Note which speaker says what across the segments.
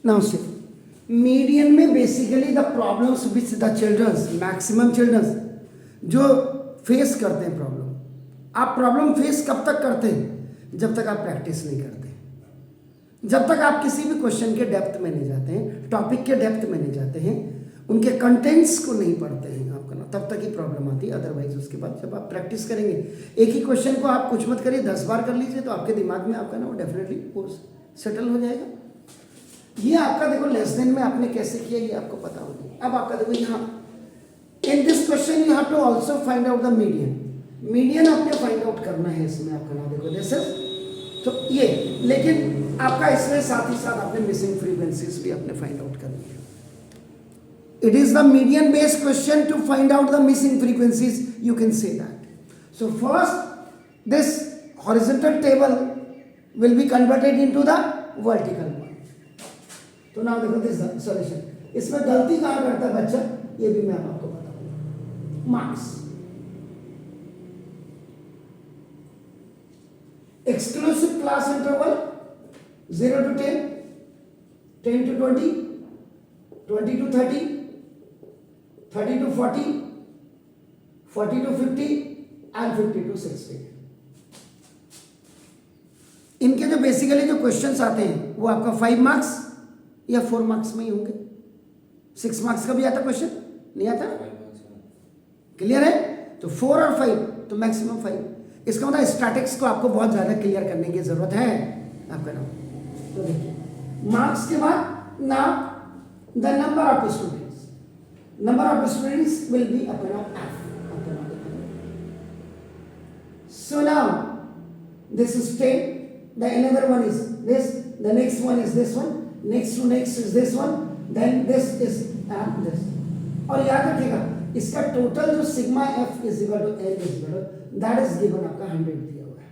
Speaker 1: Now से median में basically the problems which the childrens, maximum childrens जो face करते हैं प्रॉब्लम, आप प्रॉब्लम फेस कब तक करते हैं? जब तक आप प्रैक्टिस नहीं करते, जब तक आप किसी भी क्वेश्चन के डेप्थ में नहीं जाते हैं, टॉपिक के डेप्थ में नहीं जाते हैं, उनके कंटेंट्स को नहीं पढ़ते हैं आपका ना, तब तक ही प्रॉब्लम आती है। अदरवाइज उसके बाद जब आप प्रैक्टिस करेंगे, एक ही क्वेश्चन को आप कुछ मत करिए, 10 बार कर लीजिए, तो आपके दिमाग में आपका ना वो डेफिनेटली वो सेटल हो जाएगा। ये आपका देखो लेस देन में आपने कैसे किया ये आपको पता होगा। अब आपका देखो यहाँ in this question you have to also find out the median. Median आपने फाइंड आउट करना है इसमें आपका ना, देखो दिस इज तो ये, लेकिन आपका इसमें साथ ही साथ आपने मिसिंग फ्रीक्वेंसीज भी आपने फाइंड आउट करनी है। It is the median based question to find out the missing frequencies, you can say that. So first this horizontal table will be converted into the vertical one. तो now देखो this is the solution. इसमें गलती कहाँ करता है बच्चा, ये भी मैं आपको बताऊंगा। Marks, exclusive class interval 0 to 10, 10 to 20, 20 to 30, 30 to 40, 40 to 50 and 50 to 60। इनके जो बेसिकली जो क्वेश्चंस आते हैं वो आपका 5 मार्क्स या 4 मार्क्स में ही होंगे। 6 मार्क्स का भी आता क्वेश्चन नहीं आता, क्लियर है? तो 4 और 5 तो मैक्सिमम 5। इसका मतलब स्टैटिक्स को आपको बहुत ज्यादा क्लियर करने की जरूरत है आपका नाम। तो देखिए मार्क्स के बाद ना the number of student, number of students will be upon f. So now this is 10, the another one is this, the next one is this one, next to next is this one, then this is this। और याद रखिएगा इसका total जो sigma f is equal to l is equal to that is given आपका 100 दिया हुआ है,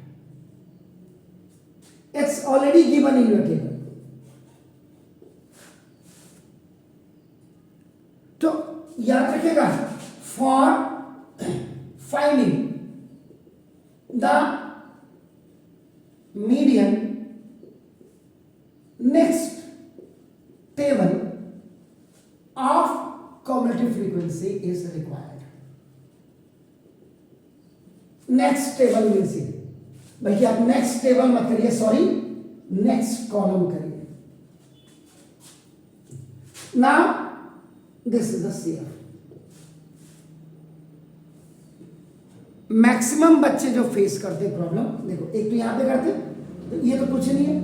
Speaker 1: it's already given in your table। तो याद रखिएगा for finding the median next table of cumulative frequency is required। Next table means भैया आप next table मत करिए, सॉरी नेक्स्ट कॉलम करिए। Now this is the CF। Maximum बच्चे जो फेस करते हैं प्रॉब्लम, देखो एक तो यहां पे करते हैं, तो ये तो कुछ नहीं है,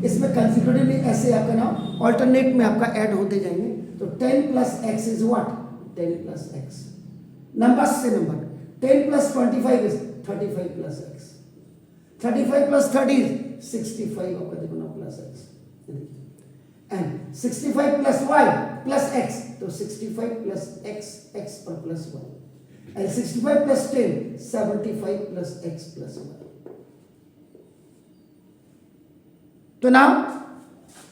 Speaker 1: इसमें कंसेक्यूटिवली ऐसे आपका नाम ऑल्टरनेट में आपका ऐड होते जाएंगे। तो 10 plus X is what, 10 plus X, number से number 10 plus 25 is 35 plus X, 35 plus 30 is 65 आपका देखो ना plus X, and 65 plus Y plus X, तो 65 प्लस एक्स, एक्स पर plus Y, and 65 plus 10 75 plus X plus Y. तो now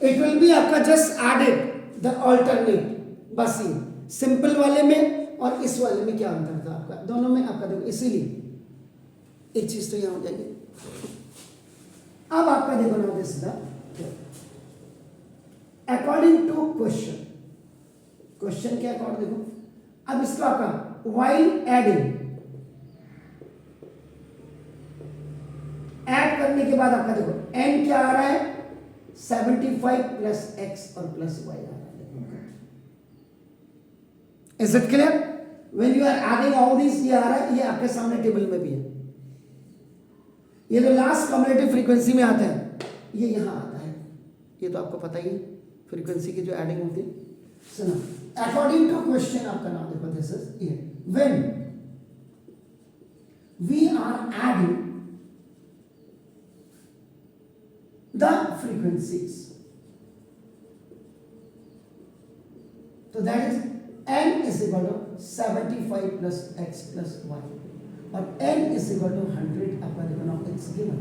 Speaker 1: it will be आपका just added the alternate, बस ये simple वाले में और इस वाले में क्या अंतर था आपका, दोनों में आपका देखो, इसीलिए एक चीज तो यहां हो जाएगी। अब आपका देखो ना this the according to question, question के अकॉर्डिंग देखो, अब इसका आपका व्हाइल एडिंग, ऐड करने के बाद आपका देखो n क्या आ रहा है, 75 प्लस x और प्लस y आ रहा है। Is it clear? When you are adding all these, ये आ रहा है, ये आपके सामने टेबल में भी है, ये जो लास्ट कम्युलेटिव फ्रीक्वेंसी में आता है ये यहां आता है, ये तो आपको पता ही है फ्रीक्वेंसी की जो एडिंग होती है। सुनो अकॉर्डिंग टू क्वेश्चन आपका नाम देखो, दिस इज ये when we are adding the frequencies, तो that is n is equal to 75 plus x plus y और n is equal to 100 आपका देखो ना x गिवन,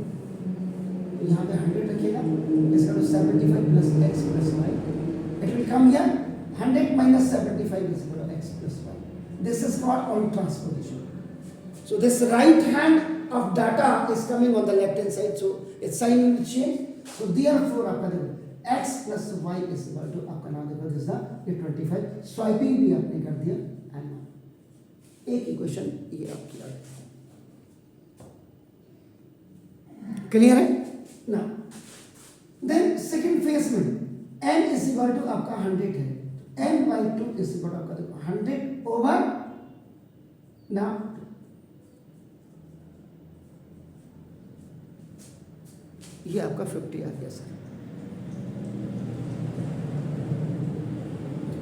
Speaker 1: तो यहाँ पे 100 रखिएगा, इसका तो 75 plus x plus y, it will come here 100 minus 75 is equal to x plus y। This is called on transposition। So this right hand of data is coming on the left hand side, so its sign will change। So therefore आपका देखो x plus y is equal to आपका नाम देखो जैसा ये 25 swiping भी आपने कर दिया एंड एक इक्वेशन ये आपकी आ गई। क्लियर है ना। देन सेकंड फेज में n इज इक्वल टू आपका 100 है, n by 2 is equal to आपका देखो 100 ओवर ना ये आपका 50 आ गया सर।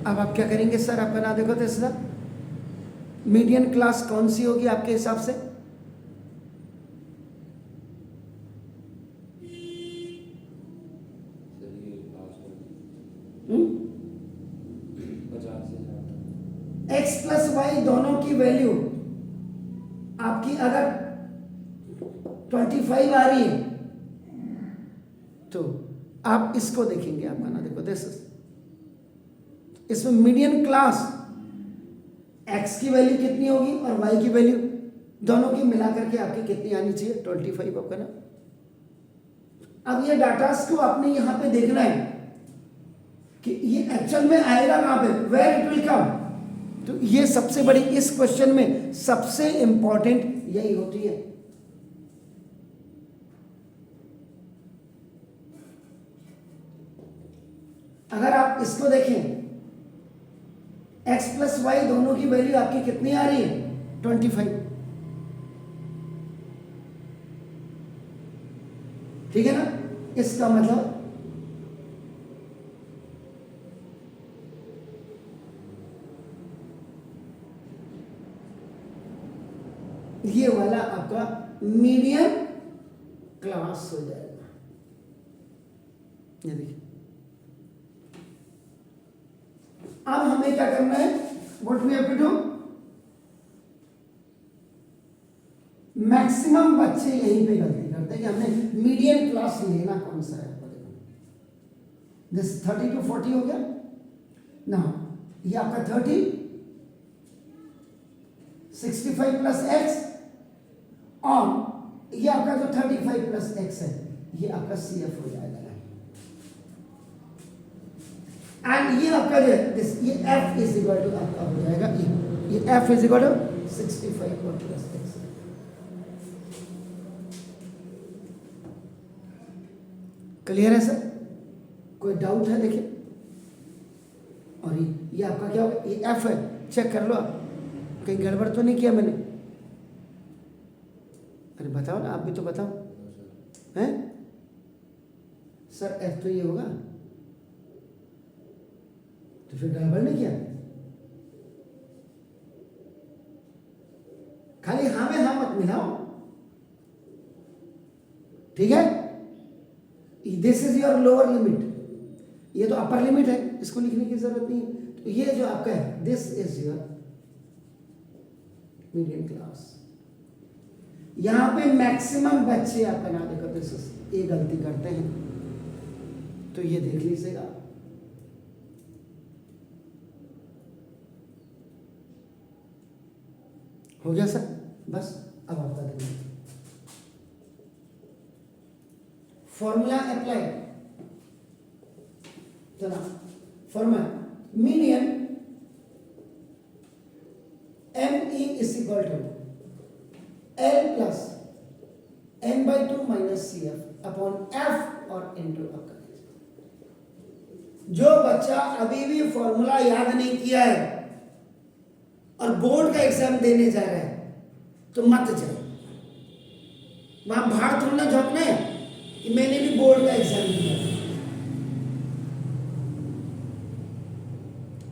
Speaker 1: अब आप क्या करेंगे सर, आप बना देखो तो सर मीडियन क्लास कौन सी होगी आपके हिसाब से? x प्लस वाई दोनों की वैल्यू आपकी अगर 25 आ रही है तो आप इसको देखेंगे, आप बना देखो दिस इसमें मीडियन क्लास x की वैल्यू कितनी होगी और y की वैल्यू दोनों की मिलाकर के आपकी कितनी आनी चाहिए? 25 आपका ना। अब ये डाटास को आपने यहां पे देखना है कि ये एक्चुअल में आएगा कहां पे, वेयर इट विल कम। तो ये सबसे बड़ी इस क्वेश्चन में सबसे इंपॉर्टेंट यही होती है। अगर आप इसको देखें x प्लस वाई दोनों की वैल्यू आपकी कितनी आ रही है? 25। ठीक है ना। इसका मतलब ये वाला आपका मीडियम क्लास हो जाएगा। ये देखिए अब हमें क्या करना है, what we have to do, maximum बच्चे यहीं पे गलती करते हैं कि हमने मीडियम क्लास लेना कौन सा है। दिस 30 to 40 हो गया ना, ये आपका 30 65 प्लस एक्स और ये आपका जो 35 प्लस एक्स है ये आपका CF हो जाएगा। एंड ये आपका जो ये f इज इक्वल टू आपका हो जाएगा ये f इज इक्वल टू 65 और प्लस एक्स। क्लियर है सर, कोई डाउट है? देखिए और ये आपका क्या होगा, ये f है, चेक कर लो आप कहीं गड़बड़ तो नहीं किया मैंने। अरे बताओ ना, आप भी तो बताओ हैं सर, f तो ये होगा तो फिर गड़बड़ नहीं किया। खाली हाँ में हाँ मत मिलाओ, ठीक है। This is your lower limit, ये तो अपर लिमिट है, इसको लिखने की जरूरत नहीं है। तो ये जो आपका है this is your medium class. यहां पे मैक्सिमम बच्चे आपका ना देखो दिस ये गलती करते हैं, तो ये देख लीजिएगा। हो गया सर, बस अब आपका देखिए फॉर्मूला अप्लाई। चला formula median ME is equal to L plus n/2 minus CF upon F और इनटू आपका। जो बच्चा अभी भी फॉर्मूला याद नहीं किया है और बोर्ड का एग्जाम देने जा रहा है तो मत जाए वहां, बाहर थोड़ा ना झोंकना है कि मैंने भी बोर्ड का एग्जाम दिया।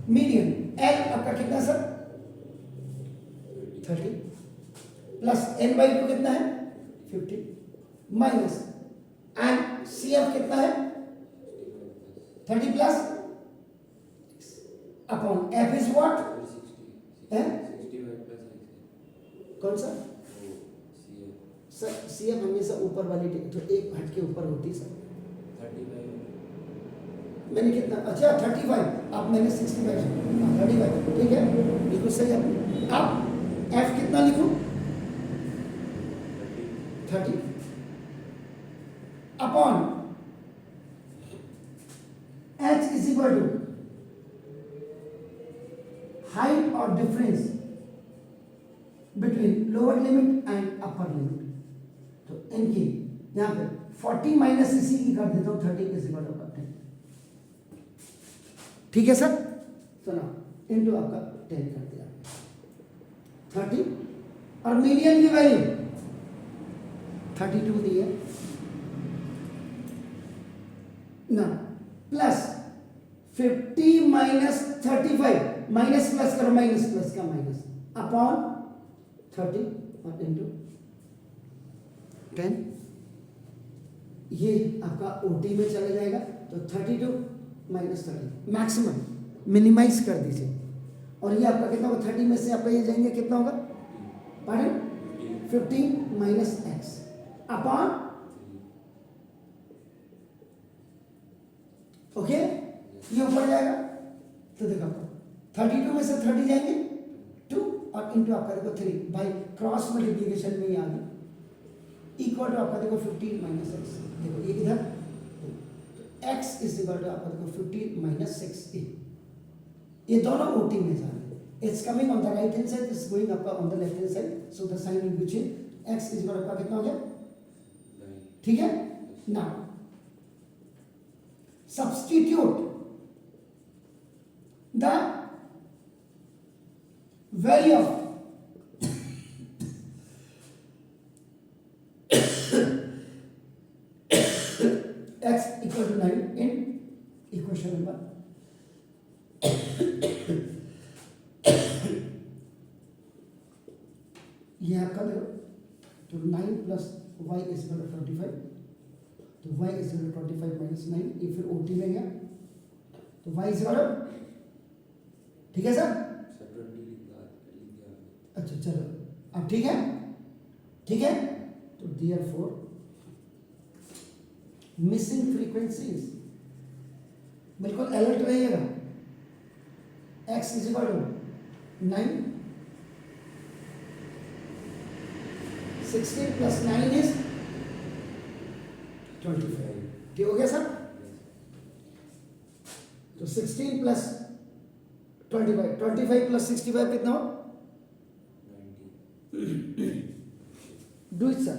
Speaker 1: मीडियन L आपका कितना सर 30 प्लस n/2 कितना है 50 माइनस एंड CF कितना है 30 plus upon F is what है कौन सा सर, CF हमेशा ऊपर वाली तो एक हट के ऊपर होती सर। 35 मैंने कितना, अच्छा 35 आप मैंने 65 35 ठीक है, बिल्कुल सही है। अब F कितना लिखूं 30 अपॉन टू हाइट और difference between lower limit and upper limit. तो इनकी यहां पे 40 माइनस इसी की कर देता हूं 30 इज इक्वल टू 10। ठीक है सर, तो ना इनटू आपका 10 कर दिया 30 और मीडियन की वैल्यू 32 दी है ना, प्लस 50 माइनस 35, माइनस प्लस करो, माइनस प्लस का माइनस अपॉन 30 और इंटू 10। ये आपका ओटी में चला जाएगा तो 32 माइनस 30 मैक्सिमम मिनिमाइज कर दीजिए। और ये आपका कितना होगा, 30 में से आपका ये जाएंगे कितना होगा, pardon 15 minus x upon, okay ये ऊपर जाएगा तो देखो 32 में से 30 जाएंगे 2 और इंटू आपका देखो 3 बाई क्रॉस मल्टीप्लिकेशन में ही आ गया इक्वल टू आपका देखो 15 माइनस एक्स। देखो ये इधर तो एक्स इज इक्वल टू आपका देखो 15 माइनस 6a। ये दोनों ओटी में जा रहे हैं, it's coming on the right hand side, it's going आपका on the left hand side, so the sign will be change. X is equal आपका कितना हो गया, ठीक है। Now substitute the value of x equal to 9 in equation number ये आपका देखो तो 9 plus y is equal to 25, तो y is equal to 25 minus 9, ये फिर ओटी में गया तो y इज इक्वल, ठीक है सर, अच्छा चलो अब ठीक है, ठीक है। तो therefore मिसिंग फ्रीक्वेंसीज बिल्कुल अलर्ट रहिएगा। x is equal to 9, 16 plus 9 is 25, ठीक हो गया सर। तो 16 प्लस 25, 25 प्लस 65 कितना हो, डू इट सर।